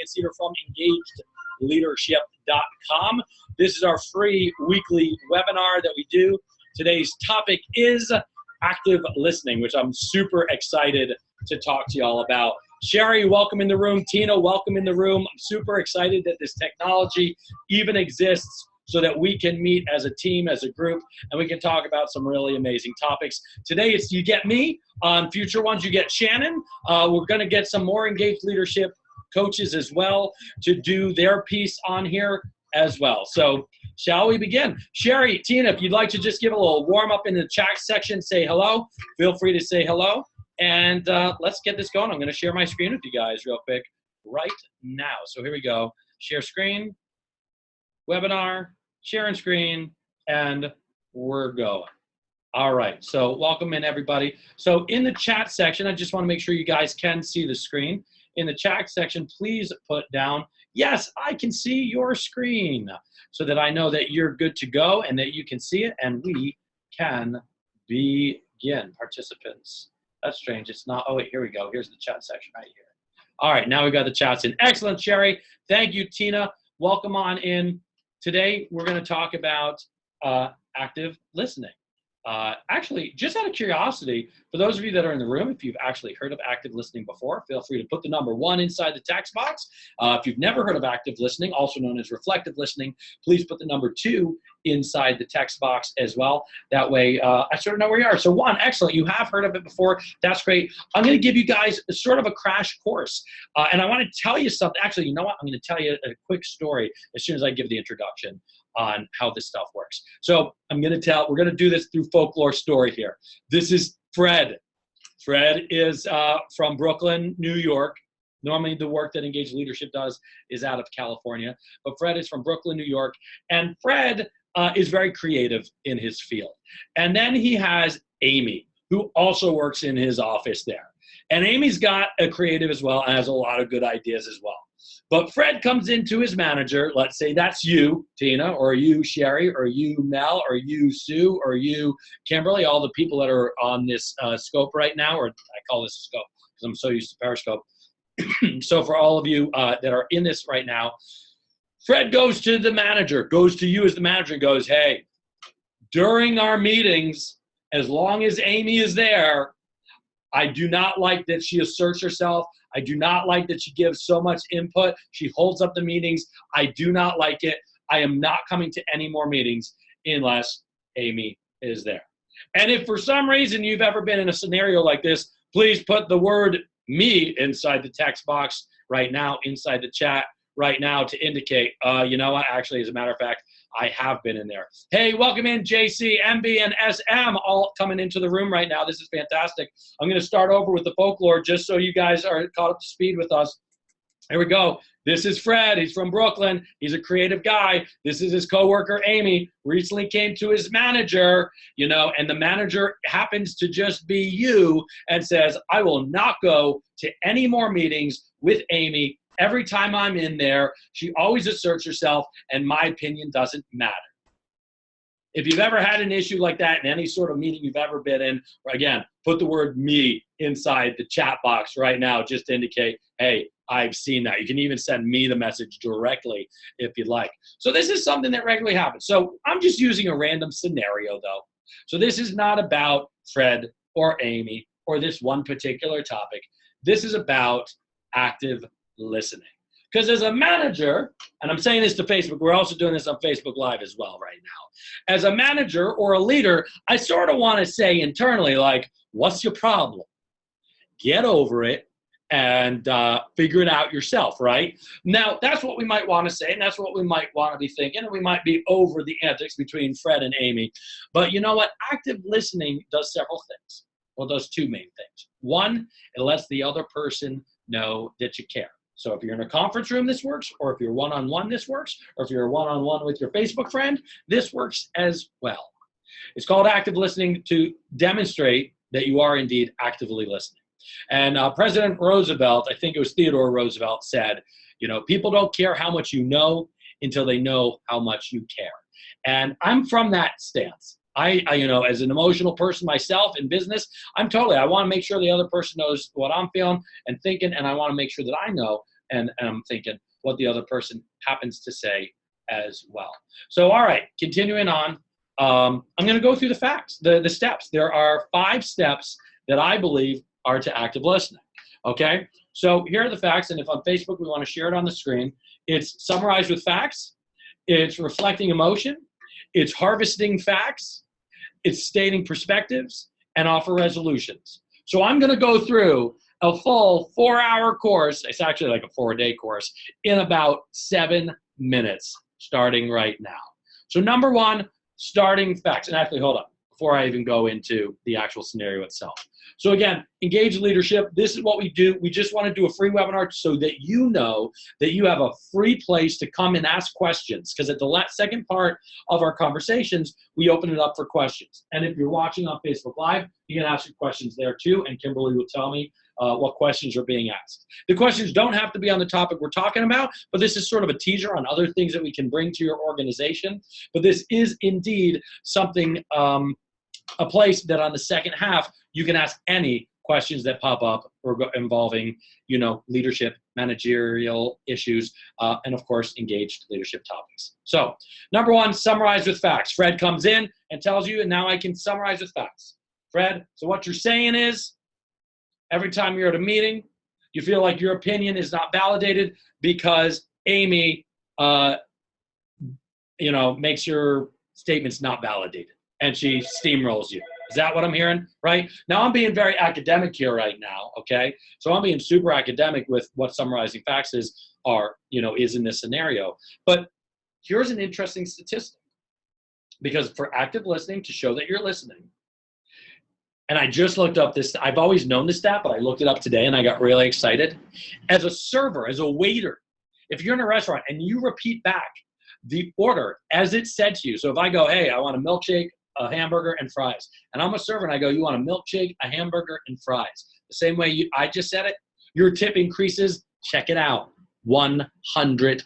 It's Cedar from EngagedLeadership.com. This is our free weekly webinar that we do. Today's topic is active listening, which I'm super excited to talk to you all about. Sherry, welcome in the room. Tina, welcome in the room. I'm super excited that this technology even exists so that we can meet as a team, as a group, and we can talk about some really amazing topics. Today, it's you get me. On future ones, you get Shannon. We're going to get some more engaged leadership coaches as well to do their piece on here as well. So shall we begin? Sherry, Tina, if you'd like to just give a little warm up in the chat section, say hello. Feel free to say hello. And let's get this going. I'm going to share my screen with you guys real quick right now. So here we go. Share screen, webinar, sharing screen, and we're going. All right, so welcome in everybody. So in the chat section, I just want to make sure you guys can see the screen. In the chat section, please put down, yes, I can see your screen, so that I know that you're good to go and that you can see it and we can begin. Participants. That's strange. It's not. Oh, wait, here we go. Here's the chat section right here. All right, now we got the chats in. Excellent, Sherry. Thank you, Tina. Welcome on in. Today, we're going to talk about active listening. Actually, just out of curiosity, for those of you that are in the room, if you've actually heard of active listening before, feel free to put the number 1 inside the text box. If you've never heard of active listening, also known as reflective listening, please put the number 2 inside the text box as well. That way, I sort of know where you are. So 1, excellent. You have heard of it before. That's great. I'm going to give you guys sort of a crash course. And I want to tell you something. Actually, you know what? I'm going to tell you a quick story as soon as I give the introduction on how this stuff works. So we're going to do this through folklore story here. This is Fred. Fred is from Brooklyn, New York. Normally the work that Engaged Leadership does is out of California, but Fred is from Brooklyn, New York. And Fred is very creative in his field. And then he has Amy, who also works in his office there. And Amy's got a creative as well and has a lot of good ideas as well. But Fred comes into his manager, let's say that's you, Tina, or you, Sherry, or you, Mel, or you, Sue, or you, Kimberly, all the people that are on this scope right now, or I call this a scope because I'm so used to Periscope. So for all of you that are in this right now, Fred goes to the manager, goes to you as the manager and goes, hey, during our meetings, as long as Amy is there, I do not like that she asserts herself. I do not like that she gives so much input. She holds up the meetings. I do not like it. I am not coming to any more meetings unless Amy is there. And if for some reason you've ever been in a scenario like this, please put the word me inside the text box right now, inside the chat right now to indicate, you know what, actually, as a matter of fact, I have been in there. Hey, welcome in JC, MB, and SM all coming into the room right now. This is fantastic. I'm going to start over with the folklore just so you guys are caught up to speed with us. Here we go. This is Fred. He's from Brooklyn. He's a creative guy. This is his coworker, Amy. Recently came to his manager, you know, and the manager happens to just be you and says, I will not go to any more meetings with Amy. Every time I'm in there, she always asserts herself, and my opinion doesn't matter. If you've ever had an issue like that in any sort of meeting you've ever been in, again, put the word me inside the chat box right now just to indicate, hey, I've seen that. You can even send me the message directly if you'd like. So this is something that regularly happens. So I'm just using a random scenario, though. So this is not about Fred or Amy or this one particular topic. This is about active listening. Because as a manager, and I'm saying this to Facebook, we're also doing this on Facebook Live as well right now. As a manager or a leader, I sort of want to say internally, like, what's your problem? Get over it and figure it out yourself, right? Now, that's what we might want to say, and that's what we might want to be thinking, and we might be over the antics between Fred and Amy. But you know what? Active listening does several things. Well, it does 2 main things. 1, it lets the other person know that you care. So if you're in a conference room, this works, or if you're one-on-one, this works, or if you're one-on-one with your Facebook friend, this works as well. It's called active listening to demonstrate that you are indeed actively listening. And President Roosevelt, I think it was Theodore Roosevelt, said, you know, people don't care how much you know until they know how much you care. And I'm from that stance. I, you know, as an emotional person myself in business, I want to make sure the other person knows what I'm feeling and thinking, and I want to make sure that I know and I'm thinking what the other person happens to say as well. So, all right, continuing on, I'm going to go through the facts, the steps. There are 5 steps that I believe are to active listening. Okay, so here are the facts, and if on Facebook we want to share it on the screen, it's summarized with facts, it's reflecting emotion, it's harvesting facts, it's stating perspectives, and offer resolutions. So I'm going to go through a full 4-hour course, it's actually like a 4-day course, in about 7 minutes, starting right now. So number 1, starting facts. And actually, hold on, before I even go into the actual scenario itself. So again, engaged leadership, this is what we do. We just want to do a free webinar so that you know that you have a free place to come and ask questions. Because at the second part of our conversations, we open it up for questions. And if you're watching on Facebook Live, you can ask your questions there too, and Kimberly will tell me what questions are being asked. The questions don't have to be on the topic we're talking about, but this is sort of a teaser on other things that we can bring to your organization. But this is indeed something, a place that on the second half, you can ask any questions that pop up involving, leadership, managerial issues, and of course, engaged leadership topics. So, number 1, summarize with facts. Fred comes in and tells you, and now I can summarize with facts. Fred, so what you're saying is, every time you're at a meeting, you feel like your opinion is not validated because Amy, makes your statements not validated, and she steamrolls you. Is that what I'm hearing, right? Now, I'm being very academic here right now, okay? So I'm being super academic with what summarizing facts is in this scenario. But here's an interesting statistic. Because for active listening, to show that you're listening, and I just looked up this, I've always known this stat, but I looked it up today and I got really excited. As a server, as a waiter, if you're in a restaurant and you repeat back the order as it said to you, so if I go, hey, I want a milkshake, a hamburger, and fries, and I'm a server and I go, you want a milkshake, a hamburger, and fries, the same way I just said it, your tip increases, check it out, 100%.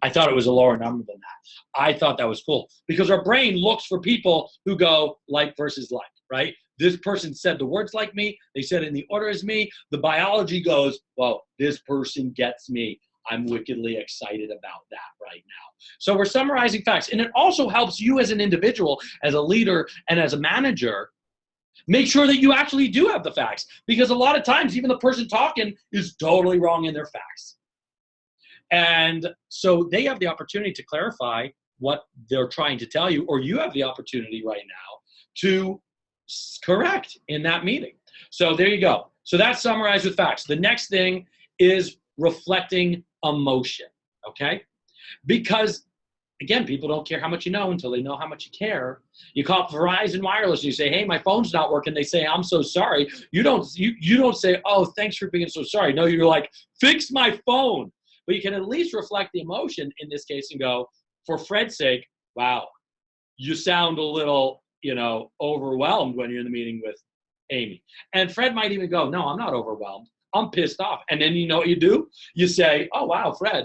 I thought it was a lower number than that. I thought that was cool because our brain looks for people who go like versus like, right? This person said the words like me. They said in the order as me. The biology goes, well, this person gets me. I'm wickedly excited about that right now. So we're summarizing facts. And it also helps you as an individual, as a leader, and as a manager, make sure that you actually do have the facts. Because a lot of times, even the person talking is totally wrong in their facts. And so they have the opportunity to clarify what they're trying to tell you, or you have the opportunity right now to correct in that meeting. So there you go. So that's summarized with facts. The next thing is reflecting emotion, okay? Because, again, people don't care how much you know until they know how much you care. You call up Verizon Wireless and you say, hey, my phone's not working. They say, I'm so sorry. You don't say, oh, thanks for being so sorry. No, you're like, fix my phone. But you can at least reflect the emotion in this case and go, for Fred's sake, wow, you sound a little, overwhelmed when you're in the meeting with Amy. And Fred might even go, no, I'm not overwhelmed. I'm pissed off. And then you know what you do? You say, oh, wow, Fred,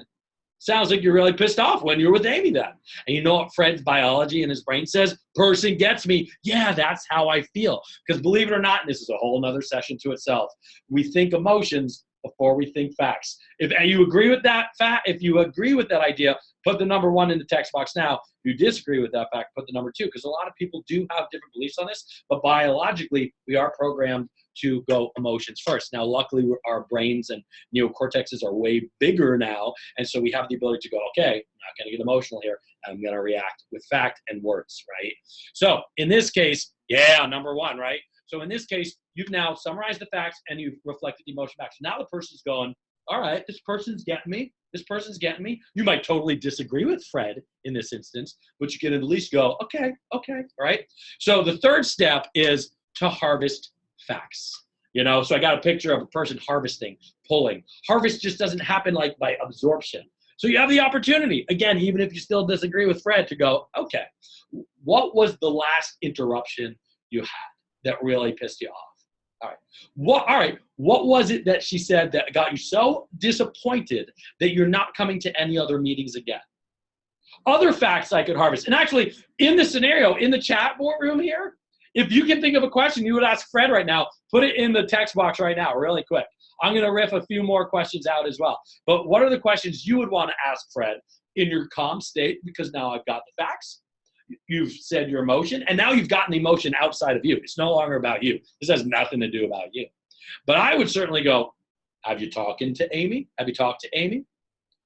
sounds like you're really pissed off when you're with Amy then. And you know what Fred's biology and his brain says? Person gets me. Yeah, that's how I feel. Because believe it or not, and this is a whole nother session to itself, we think emotions before we think facts. If you agree with that fact, if you agree with that idea, put the number 1 in the text box now. If you disagree with that fact, put the number 2, because a lot of people do have different beliefs on this, but biologically, we are programmed to go emotions first. Now, luckily, our brains and neocortexes are way bigger now, and so we have the ability to go, okay, I'm not going to get emotional here. I'm going to react with fact and words, right? So in this case, yeah, number 1, right? So in this case, you've now summarized the facts and you've reflected the emotion back. So now the person's going, all right, this person's getting me. This person's getting me. You might totally disagree with Fred in this instance, but you can at least go, okay, all right? So the third step is to harvest facts. So I got a picture of a person harvesting, pulling. Harvest just doesn't happen like by absorption. So you have the opportunity, again, even if you still disagree with Fred, to go, okay, what was the last interruption you had that really pissed you off? All right, what was it that she said that got you so disappointed that you're not coming to any other meetings again? Other facts I could harvest. And actually, in the scenario, in the chat board room here, If you can think of a question you would ask Fred right now, put it in the text box right now, really quick. I'm going to riff a few more questions out as well. But what are the questions you would want to ask Fred in your calm state? Because now I've got the facts. You've said your emotion, and now you've gotten the emotion outside of you. It's no longer about you. This has nothing to do about you. But I would certainly go, have you talked to Amy? Have you talked to Amy?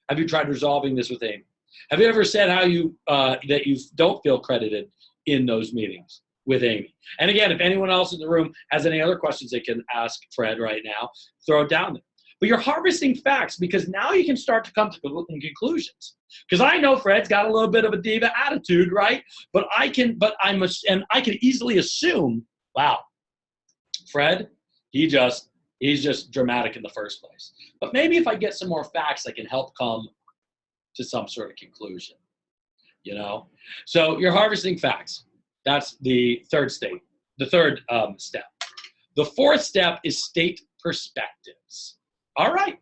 Have you tried resolving this with Amy? Have you ever said how you that you don't feel credited in those meetings with Amy? And again, if anyone else in the room has any other questions they can ask Fred right now, throw it down there. But you're harvesting facts because now you can start to come to conclusions. Because I know Fred's got a little bit of a diva attitude, right? But I can easily assume, wow, Fred, he's just dramatic in the first place. But maybe if I get some more facts, I can help come to some sort of conclusion, you know? So you're harvesting facts. That's the third step. The fourth step is state perspectives. All right,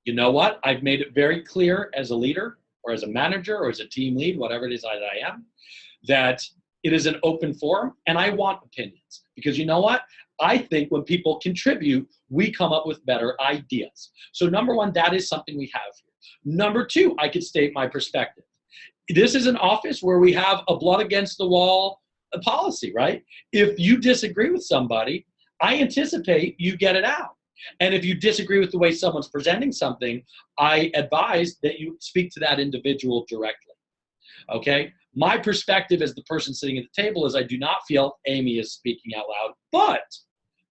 you know what? I've made it very clear as a leader or as a manager or as a team lead, whatever it is that I am, that it is an open forum and I want opinions. Because you know what? I think when people contribute, we come up with better ideas. So number one, that is something we have here. Number two, I could state my perspective. This is an office where we have a blood against the wall policy, right? If you disagree with somebody, I anticipate you get it out. And if you disagree with the way someone's presenting something, I advise that you speak to that individual directly, okay? My perspective as the person sitting at the table is I do not feel Amy is speaking out loud, but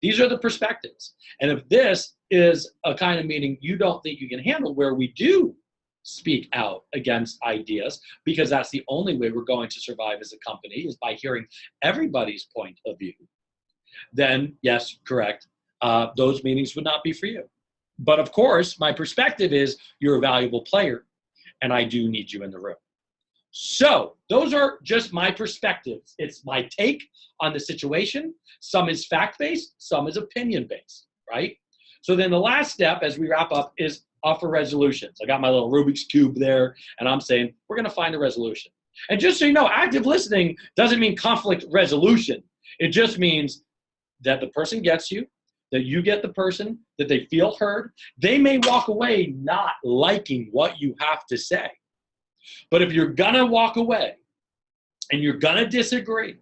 these are the perspectives. And if this is a kind of meeting you don't think you can handle where we do speak out against ideas, because that's the only way we're going to survive as a company is by hearing everybody's point of view, then yes, correct. Those meetings would not be for you. But of course, my perspective is you're a valuable player and I do need you in the room. So those are just my perspectives. It's my take on the situation. Some is fact-based, some is opinion-based, right? So then the last step as we wrap up is offer resolutions. I got my little Rubik's Cube there and I'm saying, we're gonna find a resolution. And just so you know, active listening doesn't mean conflict resolution. It just means that the person gets you, that you get the person, that they feel heard. They may walk away not liking what you have to say. But if you're gonna walk away and you're gonna disagree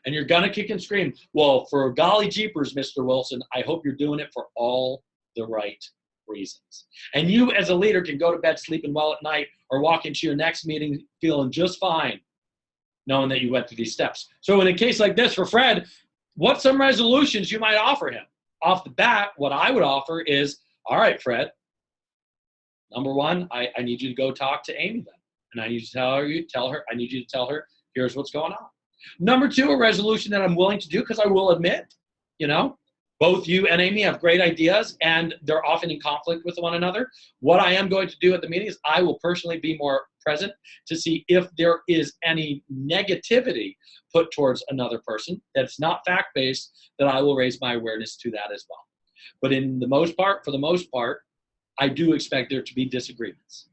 and you're gonna kick and scream, well, for golly jeepers, Mr. Wilson, I hope you're doing it for all the right reasons. And you as a leader can go to bed sleeping well at night or walk into your next meeting feeling just fine, knowing that you went through these steps. So in a case like this for Fred, what's some resolutions you might offer him? Off the bat, what I would offer is, all right, Fred, number one, I need you to go talk to Amy then. And I need to I need you to tell her, here's what's going on. Number two, a resolution that I'm willing to do, because I will admit, you know, both you and Amy have great ideas and they're often in conflict with one another. What I am going to do at the meeting is I will personally be more present to see if there is any negativity put towards another person that's not fact-based, that I will raise my awareness to that as well. But for the most part, I do expect there to be disagreements.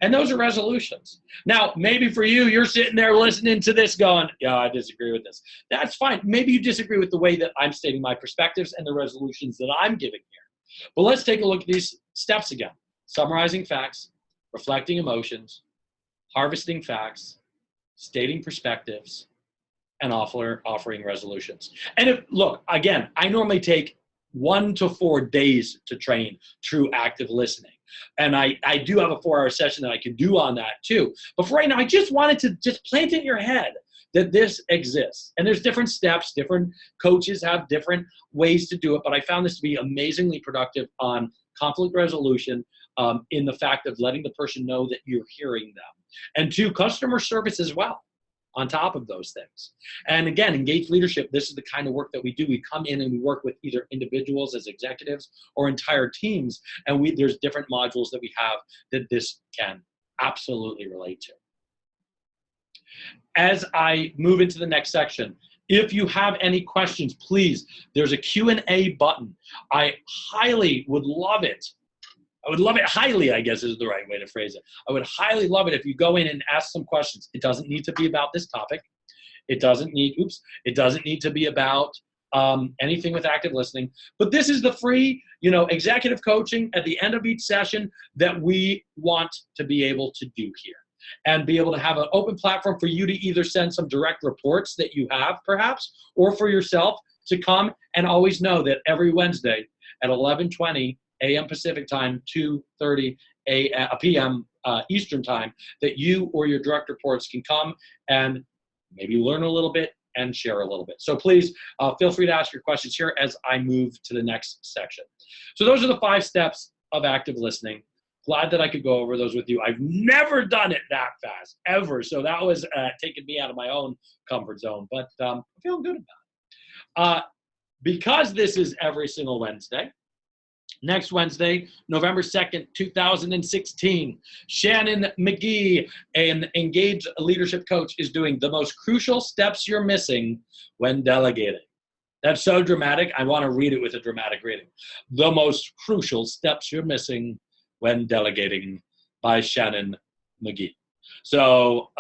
And those are resolutions. Now, maybe for you, you're sitting there listening to this going, yeah, I disagree with this. That's fine. Maybe you disagree with the way that I'm stating my perspectives and the resolutions that I'm giving here. But let's take a look at these steps again. Summarizing facts, reflecting emotions, harvesting facts, stating perspectives, and offering resolutions. And look, again, I normally take 1 to 4 days to train true active listening. And I do have a 4-hour session that I can do on that too. But for right now, I just wanted to just plant it in your head that this exists. And there's different steps, different coaches have different ways to do it, but I found this to be amazingly productive on conflict resolution, in the fact of letting the person know that you're hearing them. And 2, customer service as well, on top of those things. And again, engaged leadership, this is the kind of work that we do. We come in and we work with either individuals as executives or entire teams, and there's different modules that we have that this can absolutely relate to. As I move into the next section, if you have any questions, please, there's a Q&A button. I highly would love it. I would love it highly, I guess is the right way to phrase it. I would highly love it if you go in and ask some questions. It doesn't need to be about this topic. It doesn't need, it doesn't need to be about anything with active listening. But this is the free, executive coaching at the end of each session that we want to be able to do here, and be able to have an open platform for you to either send some direct reports that you have perhaps, or for yourself to come and always know that every Wednesday at 11:20 a.m. Pacific time, 2:30 p.m. Eastern time, that you or your direct reports can come and maybe learn a little bit and share a little bit. So please feel free to ask your questions here as I move to the next section. So those are the 5 steps of active listening. Glad that I could go over those with you. I've never done it that fast, ever. So that was taking me out of my own comfort zone, but I'm feeling good about it. Because this is every single Wednesday, next Wednesday, November 2nd, 2016, Shannon McGee, an Engaged Leadership Coach, is doing the most crucial steps you're missing when delegating. That's so dramatic. I want to read it with a dramatic reading. The most crucial steps you're missing when delegating, by Shannon McGee. So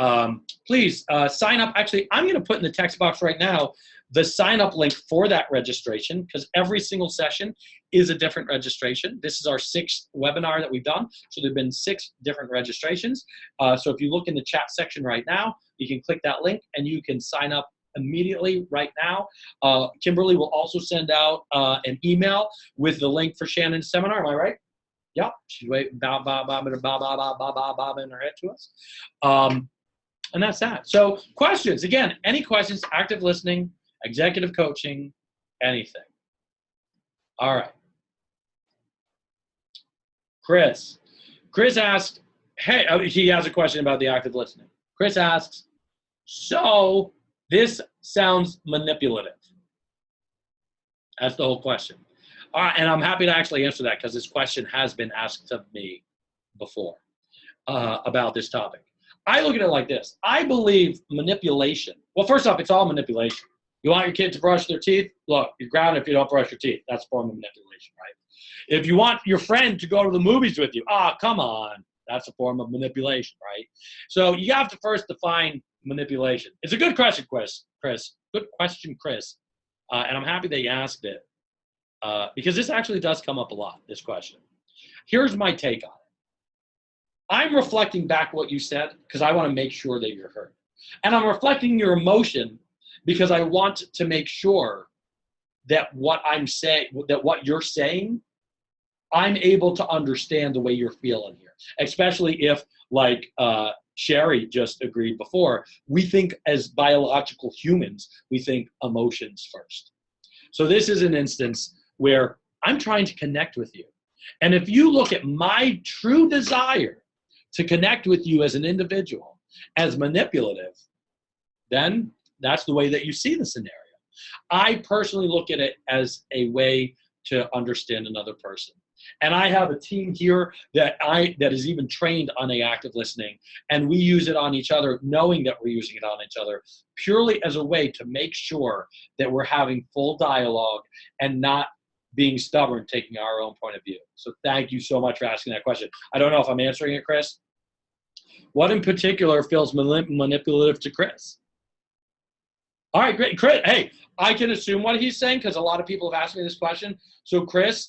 please sign up. Actually, I'm going to put in the text box right now the sign up link for that registration, because every single session is a different registration. This is our 6th webinar that we've done. So there've been 6 different registrations. So if you look in the chat section right now, you can click that link and you can sign up immediately right now. Kimberly will also send out an email with the link for Shannon's seminar. Am I right? Yeah, she's waiting, bobbing her head to us. And that's that. So questions, again, any questions, active listening, executive coaching, anything. All right. Chris asked, hey, he has a question about the active listening. Chris asks, so this sounds manipulative. That's the whole question. All right, and I'm happy to actually answer that, because this question has been asked of me before about this topic. I look at it like this. I believe manipulation. Well, first off, it's all manipulation. You want your kid to brush their teeth? Look, you're grounded if you don't brush your teeth. That's a form of manipulation, right? If you want your friend to go to the movies with you, come on. That's a form of manipulation, right? So you have to first define manipulation. It's a good question, Chris. Good question, Chris. And I'm happy that you asked it, because this actually does come up a lot, this question. Here's my take on it. I'm reflecting back what you said because I want to make sure that you're heard. And I'm reflecting your emotion because I want to make sure that what I'm saying, that what you're saying, I'm able to understand the way you're feeling here. Especially if, like Sherry just agreed before, we think as biological humans, we think emotions first. So this is an instance where I'm trying to connect with you. And if you look at my true desire to connect with you as an individual as manipulative, then that's the way that you see the scenario. I personally look at it as a way to understand another person. And I have a team here that is even trained on active listening, and we use it on each other, knowing that we're using it on each other, purely as a way to make sure that we're having full dialogue and not being stubborn, taking our own point of view. So thank you so much for asking that question. I don't know if I'm answering it, Chris. What in particular feels manipulative to Chris? All right, great. Chris, hey, I can assume what he's saying because a lot of people have asked me this question. So Chris,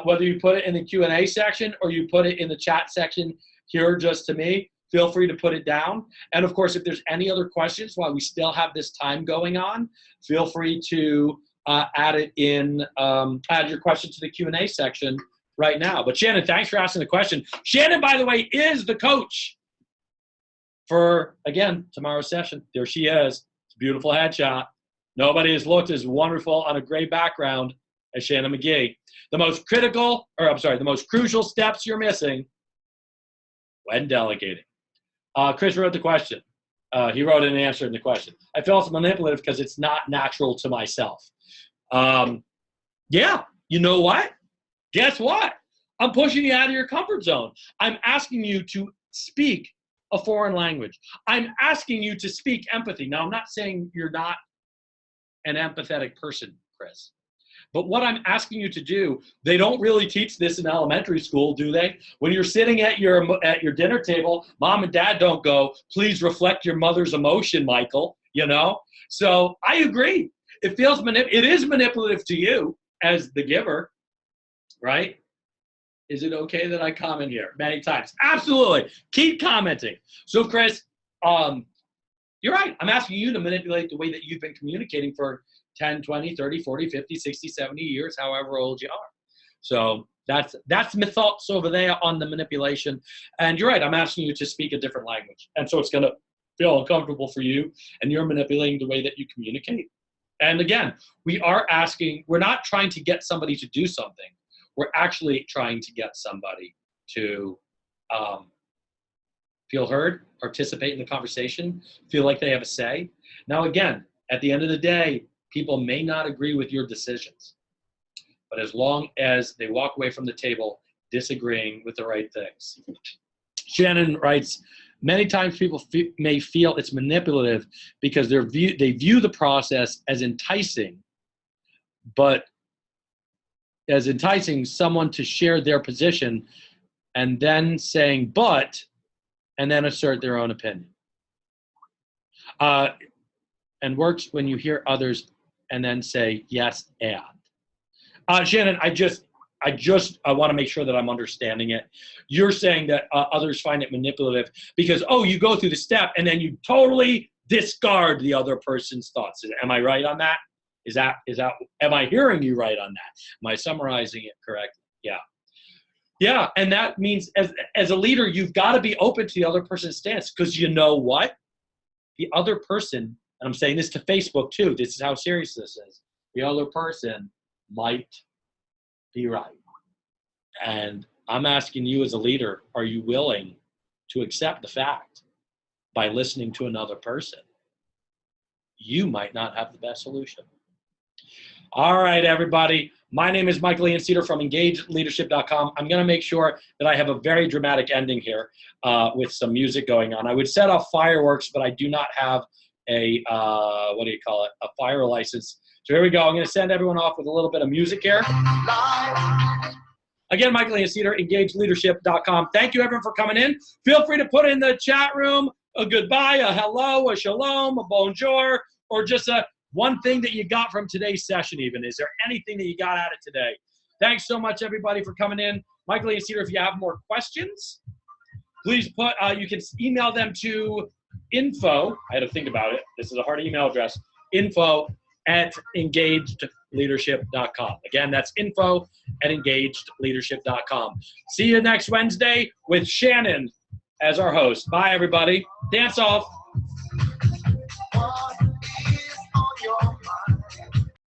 whether you put it in the Q&A section or you put it in the chat section here just to me, feel free to put it down. And of course, if there's any other questions while we still have this time going on, feel free to add it in, add your question to the Q&A section right now. But Shannon, thanks for asking the question. Shannon, by the way, is the coach for, again, tomorrow's session. There she is. It's a beautiful headshot. Nobody has looked as wonderful on a gray background as Shannon McGee. The most crucial steps you're missing when delegating. Chris wrote the question. He wrote an answer in the question. I feel it's manipulative because it's not natural to myself. Yeah, you know what? Guess what? I'm pushing you out of your comfort zone. I'm asking you to speak a foreign language. I'm asking you to speak empathy. Now, I'm not saying you're not an empathetic person, Chris. But what I'm asking you to do, they don't really teach this in elementary school, do they? When you're sitting at your dinner table, mom and dad don't go, please reflect your mother's emotion, Michael. you know? So I agree. It feels it is manipulative to you as the giver, right? Is it okay that I comment here many times? Absolutely. Keep commenting. So Chris, you're right. I'm asking you to manipulate the way that you've been communicating for 10, 20, 30, 40, 50, 60, 70 years, however old you are. So that's my thoughts over there on the manipulation. And you're right. I'm asking you to speak a different language. And so it's going to feel uncomfortable for you, and you're manipulating the way that you communicate. And again, we're not trying to get somebody to do something. We're actually trying to get somebody to feel heard, participate in the conversation, feel like they have a say. Now, again, at the end of the day, people may not agree with your decisions, but as long as they walk away from the table disagreeing with the right things. Shannon writes, many times people may feel it's manipulative because they view the process as enticing, but as enticing someone to share their position and then saying, but, and then assert their own opinion. And works when you hear others and then say, yes, and. Shannon, I want to make sure that I'm understanding it. You're saying that others find it manipulative because, you go through the step and then you totally discard the other person's thoughts. Am I right on that? Am I hearing you right on that? Am I summarizing it correctly? Yeah. Yeah, and that means as a leader, you've got to be open to the other person's stance, because you know what? The other person, and I'm saying this to Facebook too, this is how serious this is, the other person might be right. And I'm asking you as a leader, are you willing to accept the fact by listening to another person, you might not have the best solution? All right, everybody. My name is Michael Ian Cedar from EngagedLeadership.com. I'm going to make sure that I have a very dramatic ending here with some music going on. I would set off fireworks, but I do not have a fire license. So here we go. I'm going to send everyone off with a little bit of music here. Again, Michael Ian Cedar, EngagedLeadership.com. Thank you, everyone, for coming in. Feel free to put in the chat room a goodbye, a hello, a shalom, a bonjour, or just one thing that you got from today's session even. Is there anything that you got out of today? Thanks so much, everybody, for coming in. Michael Ian Cedar, if you have more questions, please you can email them to info. I had to think about it. This is a hard email address. info@engagedleadership.com. Again, that's info@engagedleadership.com. See you next Wednesday with Shannon as our host. Bye, everybody. Dance off.